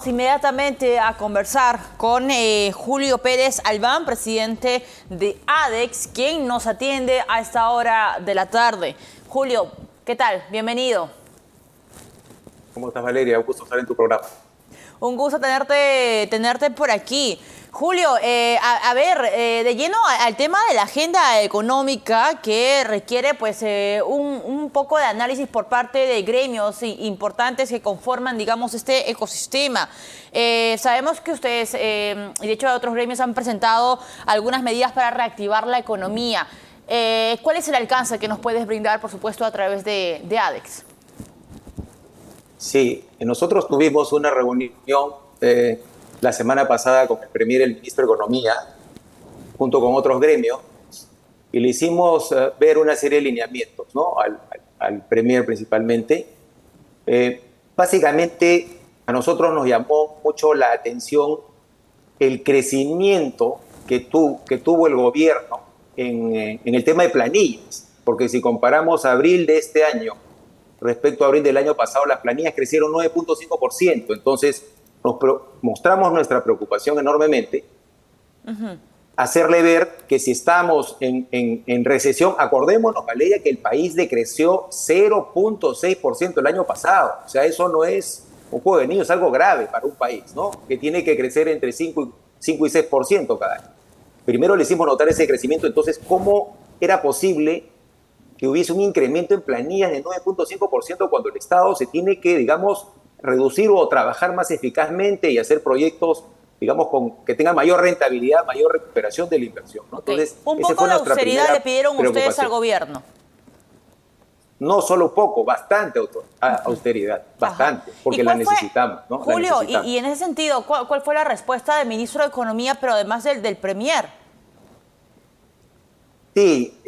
Inmediatamente a conversar con Julio Pérez Albán, presidente de ADEX, quien nos atiende a esta hora de la tarde. Julio, ¿qué tal? Bienvenido. ¿Cómo estás, Valeria? Un gusto estar en tu programa. Un gusto tenerte por aquí. Julio, de lleno al tema de la agenda económica que requiere pues un poco de análisis por parte de gremios importantes que conforman, digamos, este ecosistema. Sabemos que ustedes, y de hecho otros gremios han presentado algunas medidas para reactivar la economía. ¿Cuál es el alcance que nos puedes brindar, por supuesto, a través de ADEX? Sí, nosotros tuvimos una reunión la semana pasada con el Premier y el Ministro de Economía, junto con otros gremios, y le hicimos ver una serie de lineamientos, ¿no? al Premier principalmente. Básicamente, a nosotros nos llamó mucho la atención el crecimiento que tuvo el gobierno en el tema de planillas, porque si comparamos abril de este año respecto a abril del año pasado, las planillas crecieron 9.5%. Entonces, mostramos nuestra preocupación enormemente, hacerle ver que si estamos en recesión, acordémonos, Valeria, que el país decreció 0.6% el año pasado. O sea, eso no es un juego de niños, es algo grave para un país, ¿no? Que tiene que crecer entre 5 y 6% cada año. Primero le hicimos notar ese crecimiento, entonces, ¿cómo era posible que hubiese un incremento en planillas de 9.5% cuando el Estado se tiene que, digamos, reducir o trabajar más eficazmente y hacer proyectos, digamos, que tengan mayor rentabilidad, mayor recuperación de la inversión, ¿no? Okay. Entonces, un poco de austeridad le pidieron ustedes al gobierno. No solo poco, bastante austeridad, bastante, porque la necesitamos, ¿no? Julio, y en ese sentido, ¿cuál fue la respuesta del ministro de Economía, pero además del Premier? Sí,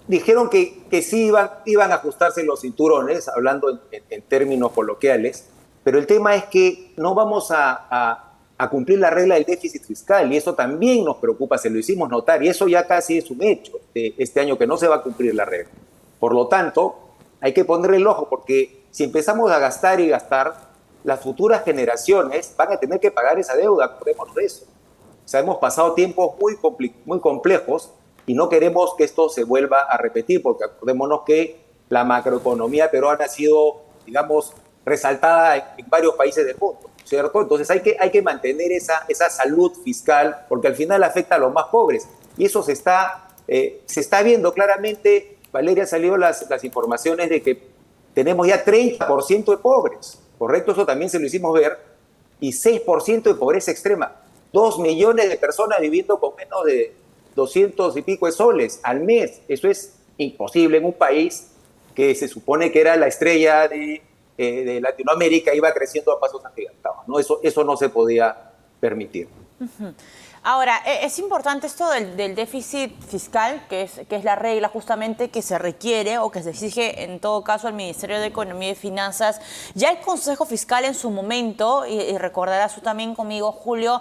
dijeron que sí iban a ajustarse los cinturones, hablando en términos coloquiales, pero el tema es que no vamos a cumplir la regla del déficit fiscal, y eso también nos preocupa, se lo hicimos notar, y eso ya casi es un hecho este año, que no se va a cumplir la regla. Por lo tanto, hay que ponerle el ojo, porque si empezamos a gastar y gastar, las futuras generaciones van a tener que pagar esa deuda, acordémonos de eso. O sea, hemos pasado tiempos muy complejos, y no queremos que esto se vuelva a repetir, porque acordémonos que la macroeconomía peruana ha sido, digamos, resaltada en varios países del mundo, ¿cierto? Entonces hay que mantener esa salud fiscal, porque al final afecta a los más pobres. Y eso se está viendo claramente. Valeria, salió las informaciones de que tenemos ya 30% de pobres, ¿correcto? Eso también se lo hicimos ver. Y 6% de pobreza extrema. 2 millones de personas viviendo con menos de 200 y pico de soles al mes. Eso es imposible en un país que se supone que era la estrella de Latinoamérica, iba creciendo a pasos agigantados, ¿no? Eso no se podía permitir. Ahora, es importante esto del déficit fiscal, que es la regla justamente que se requiere o que se exige en todo caso al Ministerio de Economía y Finanzas. Ya el Consejo Fiscal en su momento, y recordarás tú también conmigo, Julio,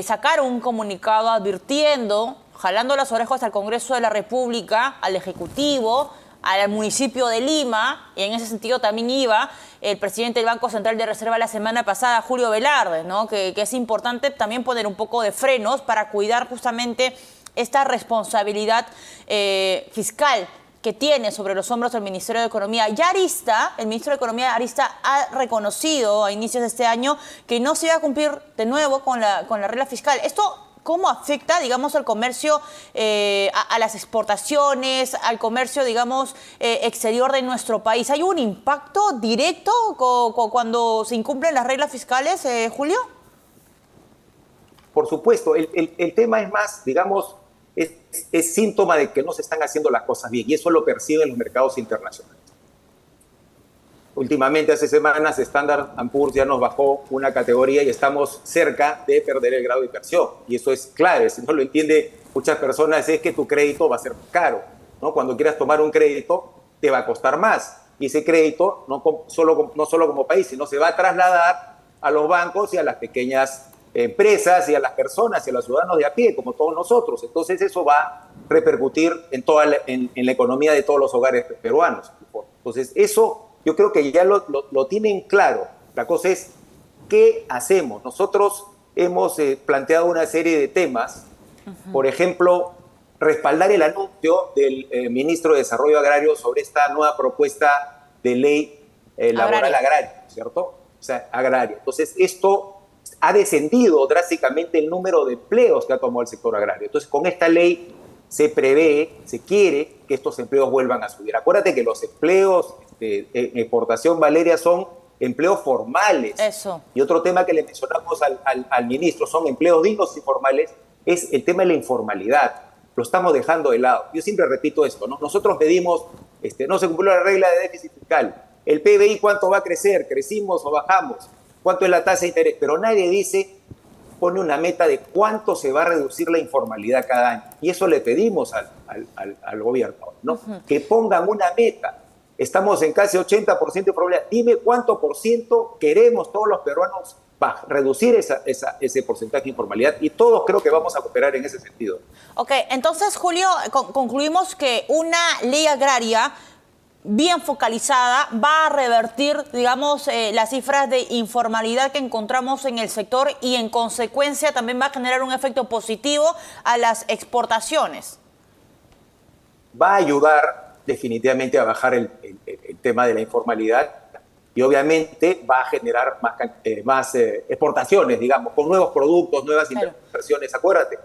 sacaron un comunicado advirtiendo, jalando las orejas al Congreso de la República, al Ejecutivo, al municipio de Lima, y en ese sentido también iba el presidente del Banco Central de Reserva la semana pasada, Julio Velarde, ¿no? Que es importante también poner un poco de frenos para cuidar justamente esta responsabilidad fiscal que tiene sobre los hombros el Ministerio de Economía. Ya el ministro de Economía, Arista, ha reconocido a inicios de este año que no se iba a cumplir de nuevo con la regla fiscal. Esto, ¿cómo afecta, digamos, al comercio, a las exportaciones, al comercio, digamos, exterior de nuestro país? ¿Hay un impacto directo cuando se incumplen las reglas fiscales, Julio? Por supuesto, el tema es más, digamos, es síntoma de que no se están haciendo las cosas bien, y eso lo perciben los mercados internacionales. Últimamente, hace semanas, Standard & Poor's ya nos bajó una categoría y estamos cerca de perder el grado de inversión. Y eso es clave. Si no lo entiende muchas personas, es que tu crédito va a ser caro, ¿no? Cuando quieras tomar un crédito, te va a costar más. Y ese crédito, no solo como país, sino se va a trasladar a los bancos y a las pequeñas empresas y a las personas y a los ciudadanos de a pie, como todos nosotros. Entonces eso va a repercutir en la economía de todos los hogares peruanos. Entonces eso yo creo que ya lo tienen claro. La cosa es ¿qué hacemos? Nosotros hemos planteado una serie de temas, por ejemplo, respaldar el anuncio del ministro de Desarrollo Agrario sobre esta nueva propuesta de ley laboral agraria, ¿cierto? O sea, agraria. Entonces, esto ha descendido drásticamente el número de empleos que ha tomado el sector agrario. Entonces, con esta ley se prevé, se quiere que estos empleos vuelvan a subir. Acuérdate que los empleos en exportación, Valeria, son empleos formales. Eso. Y otro tema que le mencionamos al ministro, son empleos dignos y formales, es el tema de la informalidad. Lo estamos dejando de lado. Yo siempre repito esto, ¿no? Nosotros medimos, no se cumplió la regla de déficit fiscal. El PBI, ¿cuánto va a crecer? ¿Crecimos o bajamos? ¿Cuánto es la tasa de interés? Pero nadie pone una meta de cuánto se va a reducir la informalidad cada año. Y eso le pedimos al gobierno, ¿no? Que pongan una meta. Estamos en casi 80% de informalidad. Dime cuánto por ciento queremos todos los peruanos para reducir ese porcentaje de informalidad, y todos creo que vamos a cooperar en ese sentido. Ok, entonces, Julio, concluimos que una ley agraria bien focalizada va a revertir, digamos, las cifras de informalidad que encontramos en el sector y, en consecuencia, también va a generar un efecto positivo a las exportaciones. Va a ayudar definitivamente a bajar el tema de la informalidad, y obviamente va a generar más exportaciones, digamos, con nuevos productos, nuevas inversiones. Acuérdate,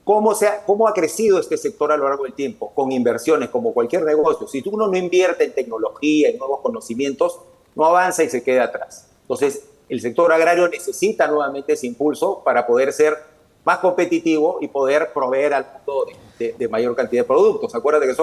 ¿cómo ha crecido este sector a lo largo del tiempo? Con inversiones, como cualquier negocio. Si uno no invierte en tecnología, en nuevos conocimientos, no avanza y se queda atrás. Entonces, el sector agrario necesita nuevamente ese impulso para poder ser más competitivo y poder proveer al mundo de mayor cantidad de productos. Acuérdate que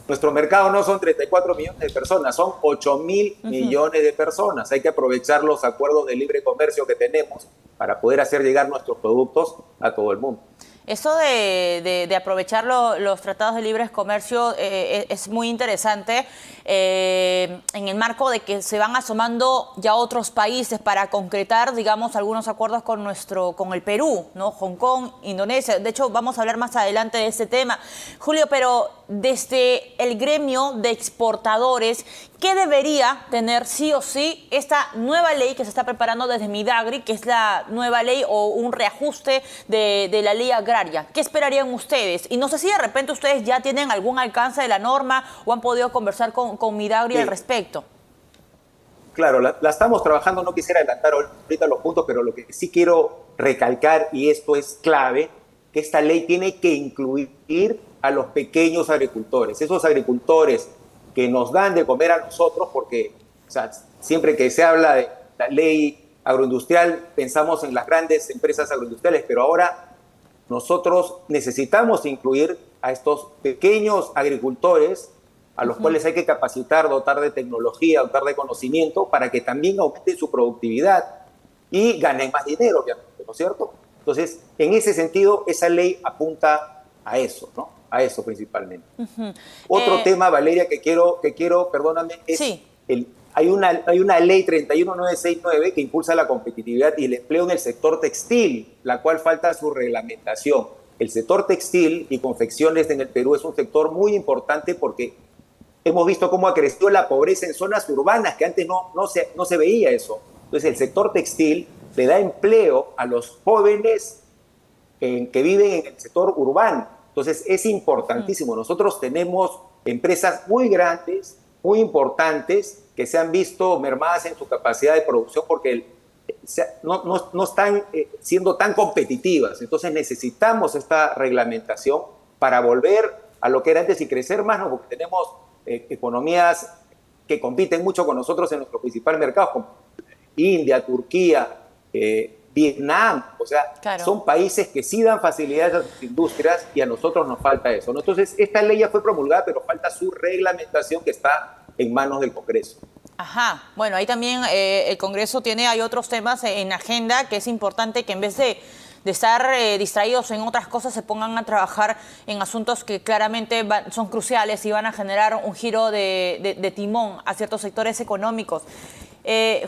nuestro mercado no son 34 millones de personas, son 8.000 millones de personas. Hay que aprovechar los acuerdos de libre comercio que tenemos para poder hacer llegar nuestros productos a todo el mundo. Eso de aprovechar los tratados de libre comercio es muy interesante en el marco de que se van asomando ya otros países para concretar, digamos, algunos acuerdos con el Perú, ¿no? Hong Kong, Indonesia. De hecho, vamos a hablar más adelante de ese tema. Julio, pero desde el gremio de exportadores, ¿qué debería tener sí o sí esta nueva ley que se está preparando desde Midagri, que es la nueva ley o un reajuste de la ley agraria? ¿Qué esperarían ustedes? Y no sé si de repente ustedes ya tienen algún alcance de la norma o han podido conversar con Midagri al respecto. Claro, la estamos trabajando. No quisiera adelantar ahorita los puntos, pero lo que sí quiero recalcar, y esto es clave, que esta ley tiene que incluir a los pequeños agricultores, esos agricultores que nos dan de comer a nosotros, porque siempre que se habla de la ley agroindustrial pensamos en las grandes empresas agroindustriales, pero ahora nosotros necesitamos incluir a estos pequeños agricultores a los cuales hay que capacitar, dotar de tecnología, dotar de conocimiento para que también aumenten su productividad y ganen más dinero, obviamente, ¿no es cierto? Entonces, en ese sentido, esa ley apunta a eso, ¿no? A eso principalmente. Otro tema, Valeria, que quiero, perdóname, es sí. Hay una ley 31969 que impulsa la competitividad y el empleo en el sector textil, la cual falta su reglamentación. El sector textil y confecciones en el Perú es un sector muy importante porque hemos visto cómo ha crecido la pobreza en zonas urbanas, que antes no se veía eso. Entonces, el sector textil le da empleo a los jóvenes que viven en el sector urbano. Entonces, es importantísimo. Nosotros tenemos empresas muy grandes, muy importantes, que se han visto mermadas en su capacidad de producción porque no están siendo tan competitivas. Entonces, necesitamos esta reglamentación para volver a lo que era antes y crecer más, ¿no? Porque tenemos economías que compiten mucho con nosotros en nuestro principal mercado, como India, Turquía, Vietnam. O sea, claro, son países que sí dan facilidades a sus industrias y a nosotros nos falta eso, ¿no? Entonces, esta ley ya fue promulgada, pero falta su reglamentación que está en manos del Congreso. Ajá, bueno, ahí también el Congreso hay otros temas en agenda que es importante que en vez de estar distraídos en otras cosas se pongan a trabajar en asuntos que claramente son cruciales y van a generar un giro de timón a ciertos sectores económicos.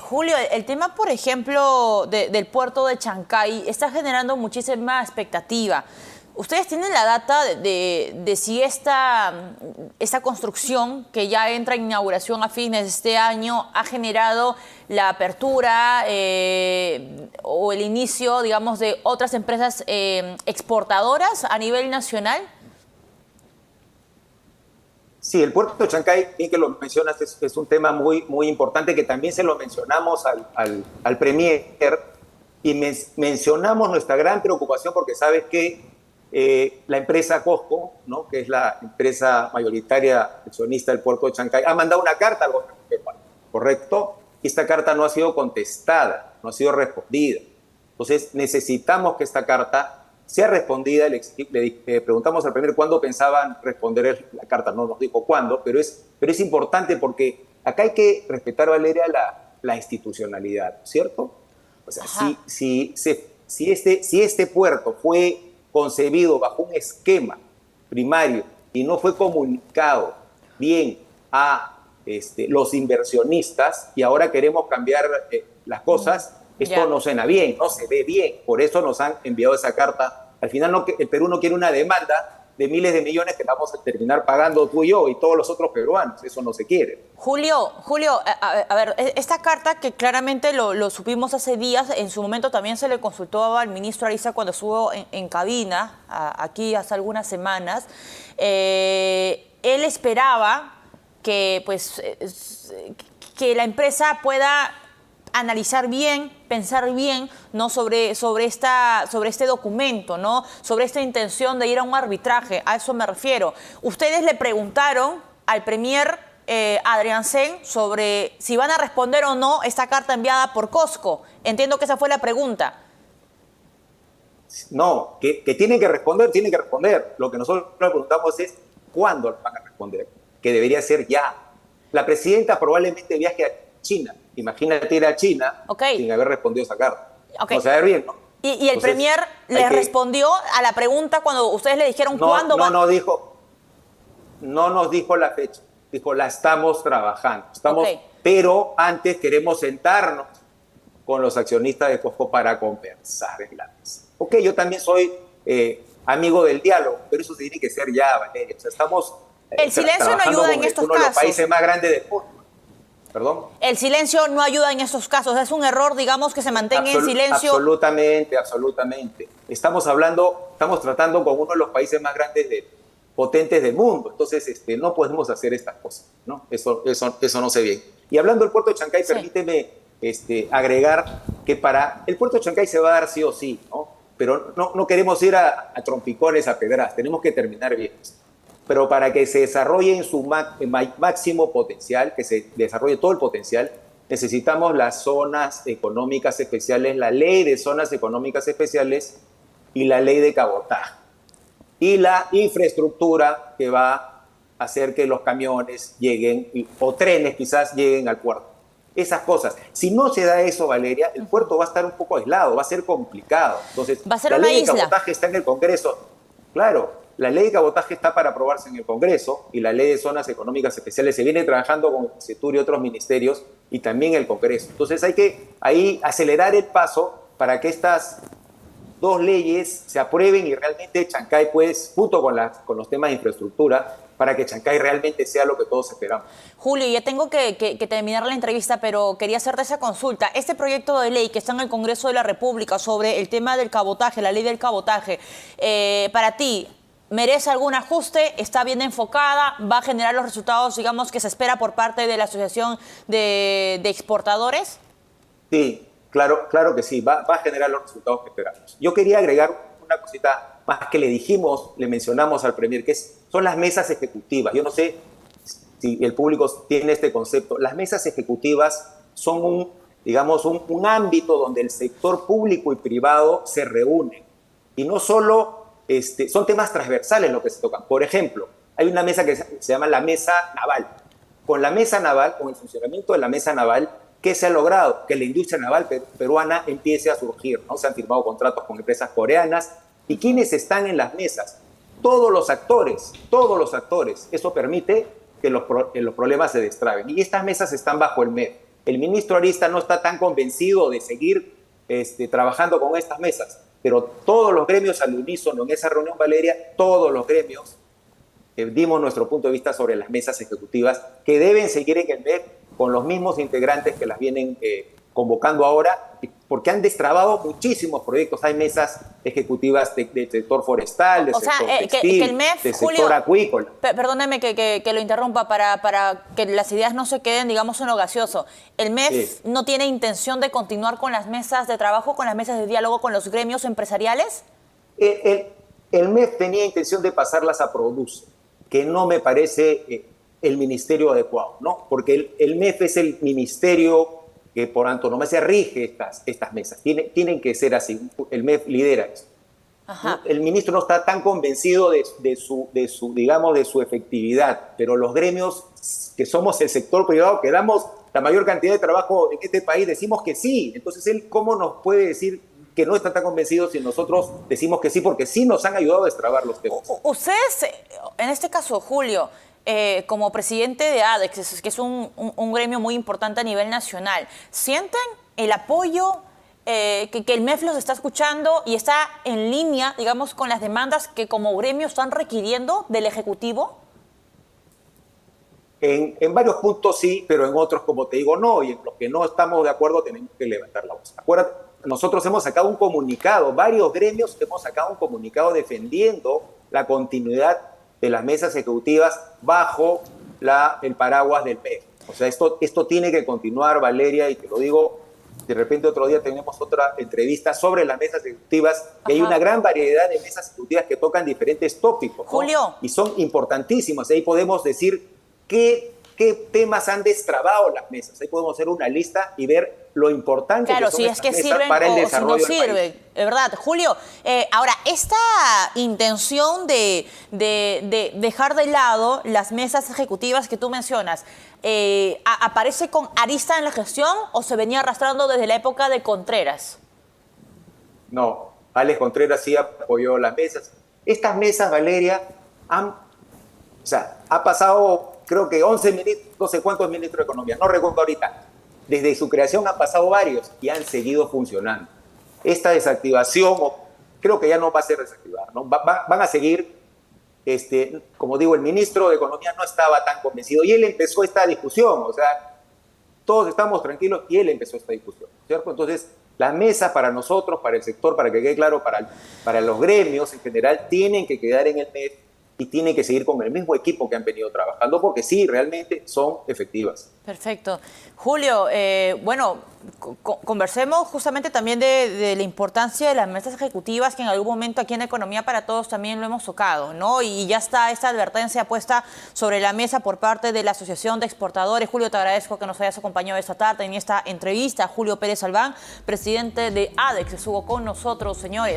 Julio, el tema, por ejemplo, del puerto de Chancay está generando muchísima expectativa. ¿Ustedes tienen la data de si esta construcción, que ya entra en inauguración a fines de este año, ha generado la apertura o el inicio, digamos, de otras empresas exportadoras a nivel nacional? Sí, el puerto de Chancay, bien que lo mencionas, es un tema muy importante que también se lo mencionamos al Premier y mencionamos nuestra gran preocupación porque sabes que la empresa Cosco, ¿no?, que es la empresa mayoritaria accionista del puerto de Chancay, ha mandado una carta al gobierno peruano, ¿correcto? Y esta carta no ha sido contestada, no ha sido respondida. Entonces necesitamos que esta carta sea respondida. Le preguntamos al Premier cuándo pensaban responder la carta, no nos dijo cuándo, pero es importante porque acá hay que respetar, Valeria, la institucionalidad, ¿cierto? O sea, si este puerto fue concebido bajo un esquema primario y no fue comunicado bien a los inversionistas y ahora queremos cambiar las cosas, esto no suena bien, no se ve bien. Por eso nos han enviado esa carta. Al final el Perú no quiere una demanda de miles de millones que vamos a terminar pagando tú y yo y todos los otros peruanos. Eso no se quiere. Julio, a ver, esta carta que claramente lo supimos hace días, en su momento también se le consultó al ministro Ariza cuando estuvo en cabina, aquí hace algunas semanas. Él esperaba que, que la empresa pueda analizar bien, pensar bien, ¿no?, sobre este documento, ¿no?, sobre esta intención de ir a un arbitraje. A eso me refiero. Ustedes le preguntaron al Premier Adrián Sen sobre si van a responder o no esta carta enviada por Cosco. Entiendo que esa fue la pregunta. No, que tienen que responder, tienen que responder. Lo que nosotros le preguntamos es cuándo van a responder, que debería ser ya. La presidenta probablemente viaje a China. Imagínate ir a China sin haber respondido esa carta. No se va a ver bien, ¿no? ¿Y el Premier le respondió a la pregunta cuando ustedes le dijeron cuándo va? No nos dijo la fecha. Dijo, la estamos trabajando. Pero antes queremos sentarnos con los accionistas de Cosco para conversar en la mesa. Yo también soy amigo del diálogo, pero eso tiene que ser ya, Valeria. O sea, estamos el silencio no ayuda en estos uno de los casos. países más grandes del mundo. ¿Perdón? El silencio no ayuda en estos casos. Es un error, digamos, que se mantenga en silencio. Absolutamente. Estamos tratando con uno de los países más grandes, potentes del mundo. Entonces, no podemos hacer estas cosas, ¿no? Eso no se ve bien. Y hablando del puerto de Chancay, permíteme agregar que para el puerto de Chancay se va a dar sí o sí, ¿no? Pero no queremos ir a trompicones, a pedras. Tenemos que terminar bien. Pero para que se desarrolle en su máximo potencial, que se desarrolle todo el potencial, necesitamos las zonas económicas especiales, la ley de zonas económicas especiales y la ley de cabotaje. Y la infraestructura que va a hacer que los camiones lleguen, o trenes quizás lleguen al puerto. Esas cosas. Si no se da eso, Valeria, el puerto va a estar un poco aislado, va a ser complicado. Entonces, va a ser la una ley isla. de cabotaje está en el Congreso. Claro. La ley de cabotaje está para aprobarse en el Congreso y la ley de zonas económicas especiales se viene trabajando con el CETUR y otros ministerios y también el Congreso. Entonces hay que ahí acelerar el paso para que estas dos leyes se aprueben y realmente Chancay, pues, junto con los temas de infraestructura, para que Chancay realmente sea lo que todos esperamos. Julio, ya tengo que terminar la entrevista, pero quería hacerte esa consulta. Este proyecto de ley que está en el Congreso de la República sobre el tema del cabotaje, la ley del cabotaje, para ti, ¿merece algún ajuste? ¿Está bien enfocada? ¿Va a generar los resultados, digamos, que se espera por parte de la Asociación de Exportadores? Sí, claro que sí. Va a generar los resultados que esperamos. Yo quería agregar una cosita más que le mencionamos al Premier, que son las mesas ejecutivas. Yo no sé si el público tiene este concepto. Las mesas ejecutivas son un ámbito donde el sector público y privado se reúnen. Y no solo son temas transversales lo que se tocan. Por ejemplo, hay una mesa que se llama la mesa naval. Con la mesa naval, con el funcionamiento de la mesa naval, ¿qué se ha logrado? Que la industria naval peruana empiece a surgir, ¿no? Se han firmado contratos con empresas coreanas. ¿Y quiénes están en las mesas? Todos los actores. Eso permite que los problemas se destraben. Y estas mesas están bajo el MEF. El ministro Arista no está tan convencido de seguir trabajando con estas mesas. pero todos los gremios al unísono en esa reunión, Valeria, todos los gremios dimos nuestro punto de vista sobre las mesas ejecutivas que deben seguir en el MEF con los mismos integrantes que las vienen convocando ahora, porque han destrabado muchísimos proyectos. Hay mesas ejecutivas del sector forestal, del sector textil, que el MEF, del Julio, sector acuícola. Perdóneme que lo interrumpa para que las ideas no se queden, digamos, en lo gaseoso. ¿El MEF no tiene intención de continuar con las mesas de trabajo, con las mesas de diálogo con los gremios empresariales? El MEF tenía intención de pasarlas a Produce, que no me parece el ministerio adecuado, ¿no? Porque el MEF es el ministerio que por antonomasia rige estas mesas. Tienen que ser así. El MEF lidera eso. Ajá. El ministro no está tan convencido de su efectividad, pero los gremios, que somos el sector privado, que damos la mayor cantidad de trabajo en este país, decimos que sí. Entonces, él, ¿cómo nos puede decir que no está tan convencido si nosotros decimos que sí? Porque sí nos han ayudado a destrabar los temas. Ustedes, en este caso, Julio, como presidente de ADEX, que es un gremio muy importante a nivel nacional, ¿sienten el apoyo que el MEF los está escuchando y está en línea, digamos, con las demandas que como gremio están requiriendo del Ejecutivo? En varios puntos sí, pero en otros, como te digo, no. Y en los que no estamos de acuerdo tenemos que levantar la voz. Acuérdate, nosotros hemos sacado un comunicado, varios gremios hemos sacado un comunicado defendiendo la continuidad de las mesas ejecutivas bajo el paraguas del MEF. O sea, esto tiene que continuar, Valeria, y te lo digo, de repente otro día tenemos otra entrevista sobre las mesas ejecutivas, que hay una gran variedad de mesas ejecutivas que tocan diferentes tópicos, ¿no? Julio. Y son importantísimos. Ahí podemos decir qué temas han destrabado las mesas. Ahí podemos hacer una lista y ver lo importante que son si es que mesas sirven para el o desarrollo si no del sirven, país. es verdad. Julio, ahora, esta intención de dejar de lado las mesas ejecutivas que tú mencionas, ¿aparece con arista en la gestión o se venía arrastrando desde la época de Contreras? No, Alex Contreras sí apoyó las mesas. Estas mesas, Valeria, ha pasado, creo que 11 ministros, no sé cuántos ministros de Economía, no recuerdo ahorita. Desde su creación han pasado varios y han seguido funcionando. Esta desactivación, creo que ya no va a ser desactivada, ¿no? Van a seguir, como digo, el ministro de Economía no estaba tan convencido y él empezó esta discusión, o sea, todos estamos tranquilos y él empezó esta discusión, ¿cierto? Entonces, las mesas para nosotros, para el sector, para que quede claro, para los gremios en general, tienen que quedar en el MEF y tienen que seguir con el mismo equipo que han venido trabajando, porque sí, realmente son efectivas. Perfecto. Julio, bueno, conversemos justamente también de la importancia de las mesas ejecutivas, que en algún momento aquí en Economía para Todos también lo hemos tocado, ¿no? Y ya está esta advertencia puesta sobre la mesa por parte de la Asociación de Exportadores. Julio, te agradezco que nos hayas acompañado esta tarde en esta entrevista. Julio Pérez Albán, presidente de ADEX, estuvo con nosotros, señores.